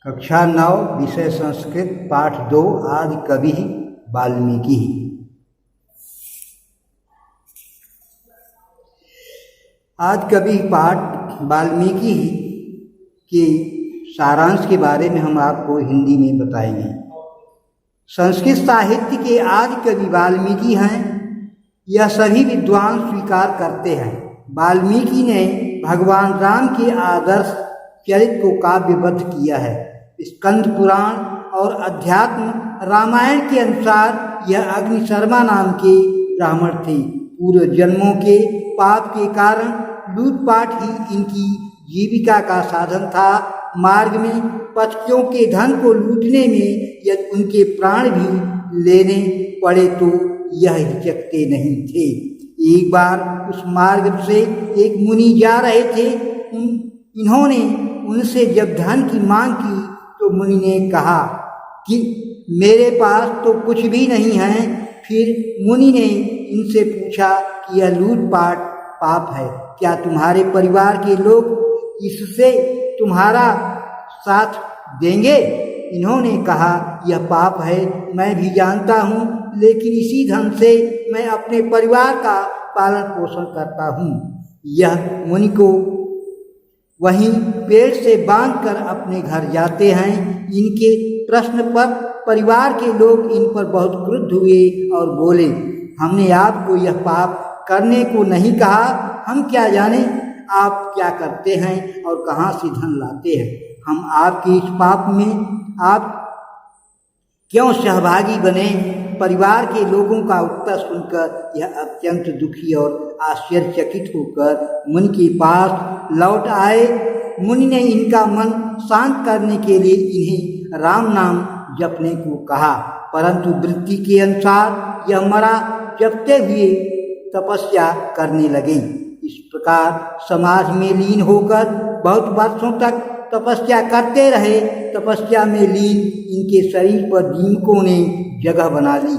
कक्षा 9 विषय संस्कृत पाठ 2 आदि कवि वाल्मीकि। आज कवि पाठ वाल्मीकि के सारांश के बारे में हम आपको हिंदी में बताएंगे। संस्कृत साहित्य के आदि कवि वाल्मीकि हैं, यह सभी विद्वान स्वीकार करते हैं। वाल्मीकि ने भगवान राम के आदर्श चरित्र को काव्यबद्ध किया है। स्कंद पुराण और अध्यात्म रामायण के अनुसार यह अग्निशर्मा नाम के ब्राह्मण थे। पूर्व जन्मों के पाप के कारण लूटपाट ही इनकी जीविका का साधन था। मार्ग में पथियों के धन को लूटने में यदि उनके प्राण भी लेने पड़े तो यह हिचकते नहीं थे। एक बार उस मार्ग से एक मुनि जा रहे थे। इन्होंने उनसे जब धन की मांग की तो मुनि ने कहा कि मेरे पास तो कुछ भी नहीं है। फिर मुनि ने इनसे पूछा कि यह लूटपाट पाप है, क्या तुम्हारे परिवार के लोग इससे तुम्हारा साथ देंगे? इन्होंने कहा यह पाप है, मैं भी जानता हूँ, लेकिन इसी धन से मैं अपने परिवार का पालन पोषण करता हूँ। यह मुनि को वहीं पेड़ से बांधकर अपने घर जाते हैं। इनके प्रश्न पर परिवार के लोग इन पर बहुत क्रुद्ध हुए और बोले, हमने आपको यह पाप करने को नहीं कहा, हम क्या जाने आप क्या करते हैं और कहाँ से धन लाते हैं। हम आपके इस पाप में आप क्यों सहभागी बने? परिवार के लोगों का उत्तर सुनकर यह अत्यंत दुखी और आश्चर्यचकित होकर मुनि के पास लौट आए। मुनि ने इनका मन शांत करने के लिए इन्हें राम नाम जपने को कहा, परंतु वृत्ति के अनुसार यह मरा जपते हुए तपस्या करने लगे। इस प्रकार समाज में लीन होकर बहुत वर्षों तक तपस्या करते रहे। तपस्या में लीन इनके शरीर पर दीमकों ने जगह बना ली।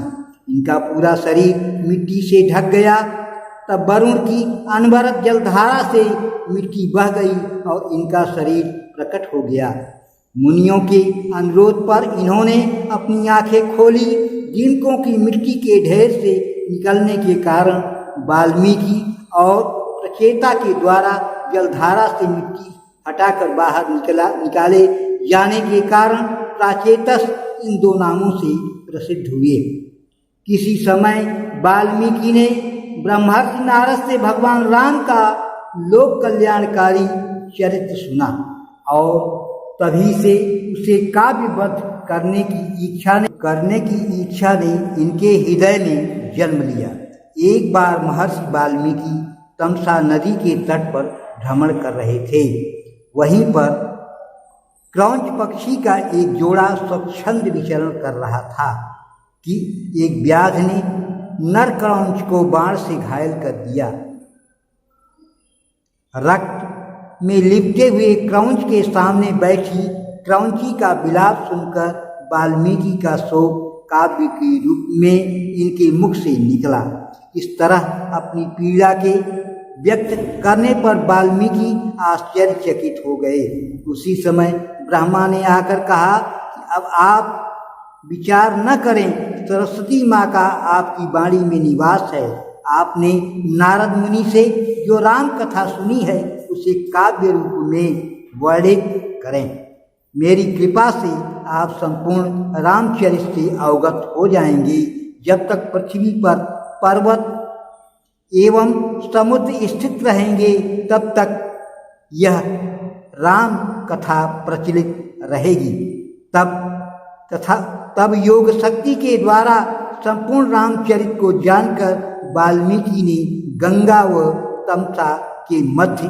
इनका पूरा शरीर मिट्टी से ढक गया। तब वरुण की अनवरत जलधारा से मिट्टी बह गई और इनका शरीर प्रकट हो गया। मुनियों के अनुरोध पर इन्होंने अपनी आंखें खोली। दीमकों की मिट्टी के ढेर से निकलने के कारण वाल्मीकि और प्रचेता के द्वारा जलधारा से मिट्टी हटाकर बाहर निकाले जाने के कारण प्राचेतस इन दो नामों से प्रसिद्ध हुए। किसी समय वाल्मीकि ने ब्रह्मर्षि नारद से भगवान राम का लोक कल्याणकारी चरित्र सुना और तभी से उसे काव्यबद्ध करने की इच्छा ने इनके हृदय में जन्म लिया। एक बार महर्षि वाल्मीकि तमसा नदी के तट पर भ्रमण कर रहे थे। वहीं पर क्रौंच पक्षी का एक जोड़ा स्वच्छंद विचरण कर रहा था कि एक व्याध ने नर क्रौंच को बाण से घायल कर दिया। रक्त में लिपटे हुए क्रौंच के सामने बैठी क्रौंची का विलाप सुनकर वाल्मीकि का शोक काव्य के रूप में इनके मुख से निकला। इस तरह अपनी पीड़ा के व्यक्त करने पर वाल्मीकि आश्चर्यचकित हो गए। उसी समय ब्रह्मा ने आकर कहा कि अब आप विचार न करें, सरस्वती माँ का आपकी वाणी में निवास है। आपने नारद मुनि से जो राम कथा सुनी है उसे काव्य रूप में वर्णित करें। मेरी कृपा से आप संपूर्ण रामचरित्र से अवगत हो जाएंगे। जब तक पृथ्वी पर पर्वत एवं समुद्र स्थित रहेंगे तब तक यह राम कथा प्रचलित रहेगी। तब योग शक्ति के द्वारा संपूर्ण रामचरित्र को जानकर वाल्मीकि ने गंगा व तमसा के मध्य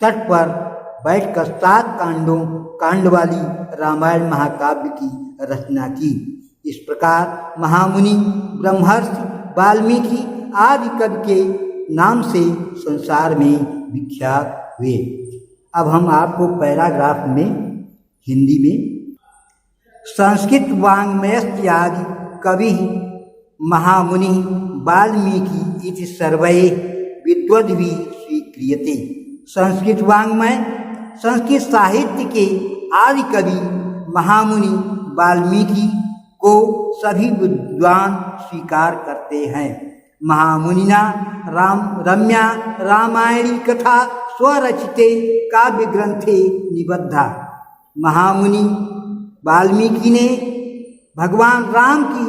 तट पर बैठकर 7 कांड वाली रामायण महाकाव्य की रचना की। इस प्रकार महामुनि ब्रह्मर्षि वाल्मीकि आदि कवि के नाम से संसार में विख्यात हुए। अब हम आपको पैराग्राफ में हिंदी में संस्कृत वाङ्मयस्यादि कवि महामुनि वाल्मीकि इति सर्वैः विद्वद्भिः स्वीक्रियते। संस्कृत वाङ्मय संस्कृत साहित्य के आदि कवि महामुनि वाल्मीकि को सभी विद्वान स्वीकार करते हैं। महामुनिना रम्या रामायणी कथा स्वरचिते काव्य ग्रंथे निबद्धा। महामुनि वाल्मीकि ने भगवान राम की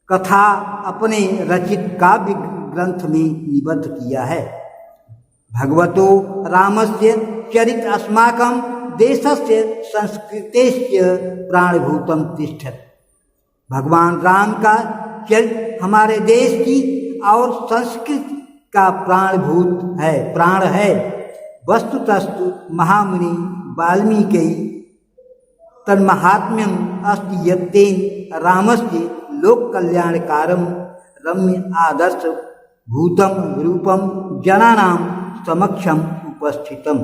कथा अपने रचित काव्य ग्रंथ में निबद्ध किया है। भगवतो रामस्य चरित अस्माकं देशस्य संस्कृतेस्य प्राणभूतम तिष्ठत्। भगवान राम का चरित्र हमारे देश की और संस्कृति का प्राण है। वस्तुतस्तु महामुनि वाल्मीकि तन्महात्म्यम अस्ति यत्तेन रामस्य लोक कल्याणकारम रम्य आदर्श भूतम रूपम जनानां समक्षम उपस्थितम।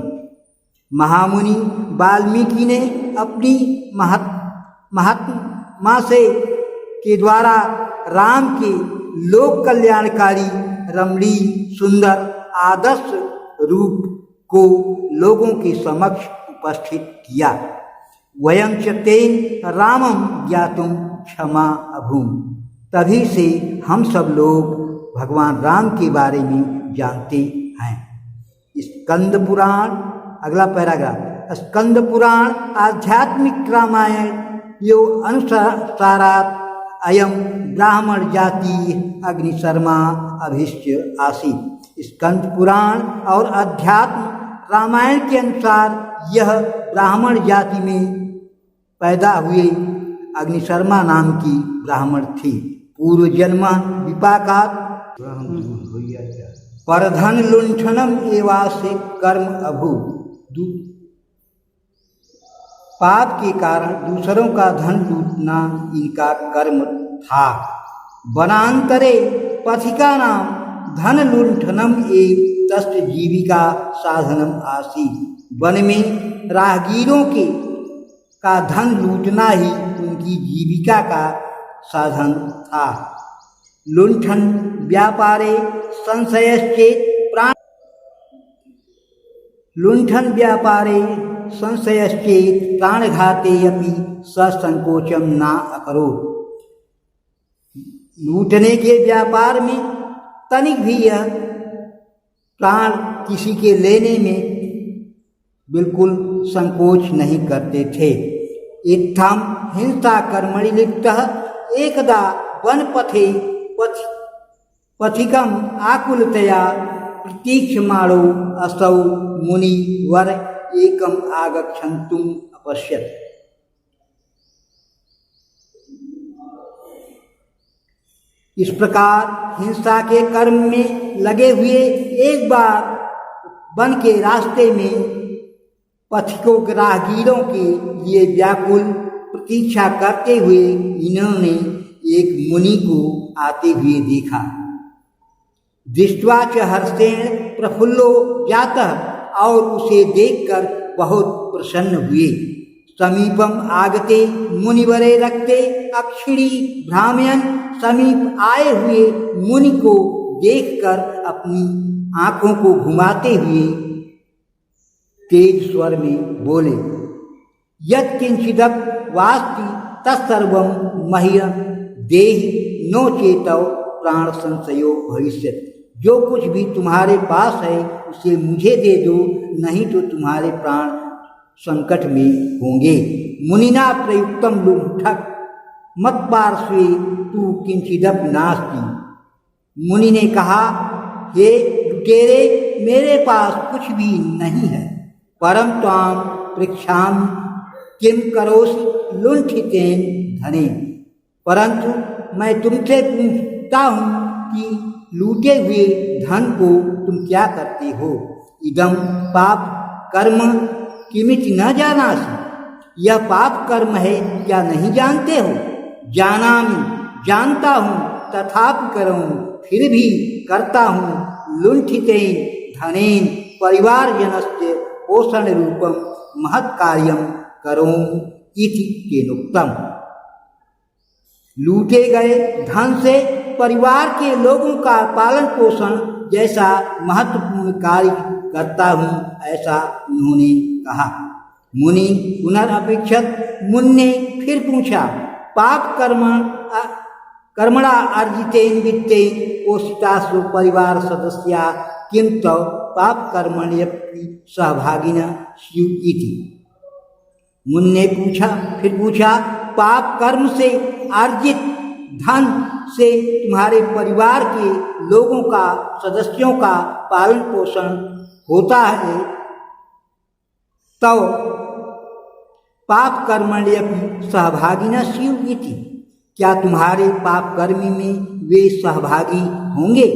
महामुनि वाल्मीकि ने अपनी महात्मा से के द्वारा राम के लोक कल्याणकारी रमणीय सुंदर आदर्श रूप को लोगों के समक्ष उपस्थित किया। वयं च तेन रामं ज्ञातुं क्षमा अभूम। तभी से हम सब लोग भगवान राम के बारे में जानते हैं। स्कंद पुराण, अगला पैराग्राफ। स्कंद पुराण आध्यात्मिक रामायण यो अनुसारात अयम ब्राह्मण जाति अग्निशर्मा अभिष्य आसीत। स्कंद पुराण और अध्यात्म रामायण के अनुसार यह ब्राह्मण जाति में पैदा हुए अग्निशर्मा नाम की ब्राह्मण थी। पूर्व जन्म विपाकात परधन लुंठनम एवासे कर्म अभू। पाप के कारण दूसरों का धन लूटना इनका कर्म था। वनांतरे पथिका नाम धन लुंठनम एक तस्य जीविका साधनम आसीत। वन में राहगीरों के का धन लूटना ही उनकी जीविका का साधन था। लुंठन व्यापारे संशयश्चेत प्राण लुंठन व्यापारे संशयश्चेत प्राणघाते अपि ससंकोचम न अकरोत्। लूटने के व्यापार में तनिक भी यह प्राण किसी के लेने में बिल्कुल संकोच नहीं करते थे। इत्थम हिंसा कर्मणि लिप्तः एकदा वनपथे पथिकम आकुलतया प्रतीक्षमाणो असौ मुनिवर एकम आगच्छन्तुम अपश्यत्। इस प्रकार हिंसा के कर्म में लगे हुए एक बार वन के रास्ते में पथिकों राहगीरों के लिए व्याकुल प्रतीक्षा करते हुए इन्होंने एक मुनि को आते हुए देखा। दृष्ट्वा च हर्षेण प्रफुल्लो जातः, और उसे देखकर बहुत प्रसन्न हुए। समीपम आगते मुनिवरे रक्ते अक्षिणी भ्रामयन। समीप आए हुए मुनि को देखकर अपनी आंखों को घुमाते हुए तेज स्वर में बोले, यत् किंचिदप वास्ति तत्सर्वं मह्यं देहि नो चेतौ प्राण संशयो भविष्यत्। जो कुछ भी तुम्हारे पास है उसे मुझे दे दो, नहीं तो तुम्हारे प्राण संकट में होंगे। मुनिना प्रयुक्तम लुंठक मत पार्श्वे तू किंचिदप नास्ति। मुनि ने कहा, हे लुटेरे, मेरे पास कुछ भी नहीं है। परम त्वाम पृच्छामि किम करोसि लुंठितेन धने। परंतु मैं तुमसे पूछता हूँ कि लूटे हुए धन को तुम क्या करते हो। इदम पाप कर्म किमिति न जानासि। यह पाप कर्म है क्या नहीं जानते हो। जानामि, जानता हूँ, तथापि करूँ, फिर भी करता हूँ। लुंठितेन धनेन परिवार जनस्य पोषण रूपम महत् कार्यम करोमि इति केनोक्तम। लूटे गए धन से परिवार के लोगों का पालन पोषण जैसा महत्वपूर्ण कार्य करता हूँ, ऐसा उन्होंने कहा। मुनि पुनरपेक्षत। मुनि ने फिर पूछा, पाप कर्मणा अर्जितेन वित्तेन पोषितासु परिवार सदस्या किं तव पाप कर्मण्यपि सहभागिनः स्युः इति। मुनि ने फिर पूछा, पाप कर्म से अर्जित धन से तुम्हारे परिवार के लोगों का, सदस्यों का पालन पोषण होता है, तो पाप कर्मण्यपि सहभागिनः स्युः इति। क्या तुम्हारे पाप कर्म में वे सहभागी होंगे?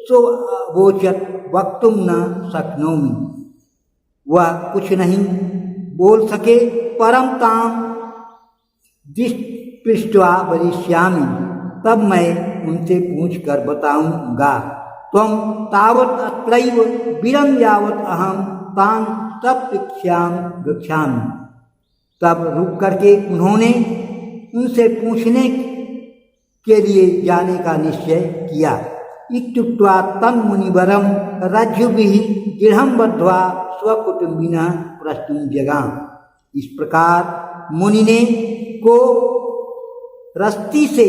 सो वोचत वक्तुम न शक्नोमि। वह कुछ नहीं बोल सके। परम ताम पृष्ठवा वदिष्यामि, तब मैं उनसे पूछ कर बताऊंगा। त्वं तावत् अत्रैव विरम यावत् अहम तान तत्पृच्छाम गच्छामि। तब रुक करके उन्होंने उनसे पूछने के लिए जाने का निश्चय किया। इत्युक्त्वा तन्मुनिवरं रज्जुभिः दृढ़ं बद्ध्वा स्वकुटुम्बिनः प्रस्तुं जगाम। इस प्रकार मुनि ने को रस्सी से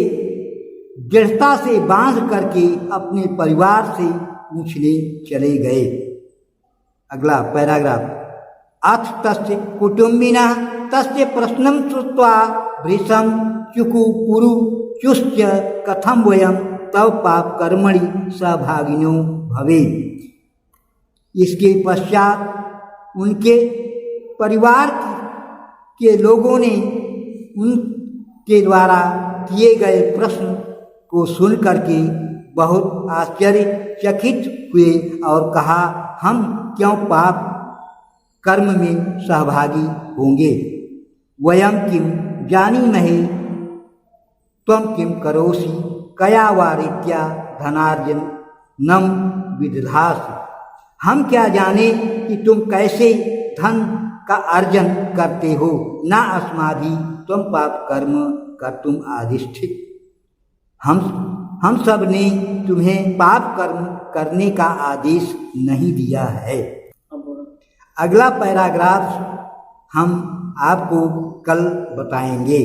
दृढ़ता से बांध करके अपने परिवार से पूछने चले गए। अगला पैराग्राफ। अथ तस्य कुटुम्बिनः तस्य प्रश्नं श्रुत्वा भृशं चुकुपुरु चुश्च कथं वयं तव पाप कर्मणि सहभागिनो भवेत्। इसके पश्चात उनके परिवार के लोगों ने उनके द्वारा किए गए प्रश्न को सुन करके बहुत आश्चर्यचकित हुए और कहा, हम क्यों पाप कर्म में सहभागी होंगे? वयं किं जानीमहे त्वं किं करोषि, कया वा रीत्या धनार्जनं विदधासि। हम क्या जाने कि तुम कैसे धन का अर्जन करते हो। न अस्माभिः त्वं पाप कर्म कर्तुम् आदिष्ठित। हम सब ने तुम्हें पाप कर्म करने का आदेश नहीं दिया है। अगला पैराग्राफ हम आपको कल बताएंगे।